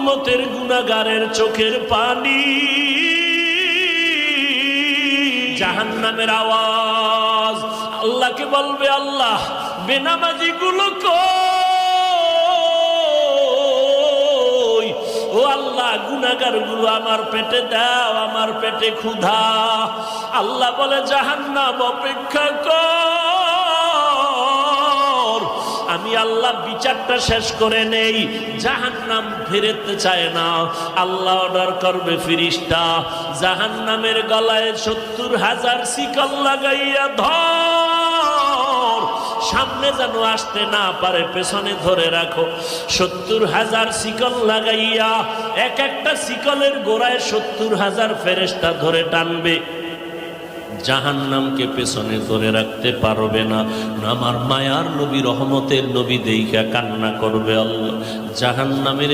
উম্মতের গুনাহগারের চোখের পানি। জাহান্নামের আওয়াজ আল্লাহকে বলবে, আল্লাহ বেনামাজি গুলো কই? ও আল্লাহ, গুনাহগার গুলো আমার পেটে দাও, আমার পেটে ক্ষুধা। আল্লাহ বলে, জাহান্নাম অপেক্ষা কর, আমি আল্লাহ বিচারটা শেষ করে নেই। জাহান্নাম ফিরতে চায় না। আল্লাহ অর্ডার করবে, ফিরিস্তা জাহান্নামের গলায় ৭০,০০০ শিকল লাগাইয়া ধর, সামনে যেন আসতে না পারে, পেছনে ধরে রাখো। ৭০,০০০ শিকল লাগাইয়া এক একটা শিকলের গোড়ায় ৭০,০০০ ফেরেশতা ধরে টানবে। জাহান্নামকে পেছনে ধরে রাখতে পারবে না। আমার মায়ার নবী, রহমতের নবী দেইখা কান্না করবে, আল্লাহ জাহান্নামের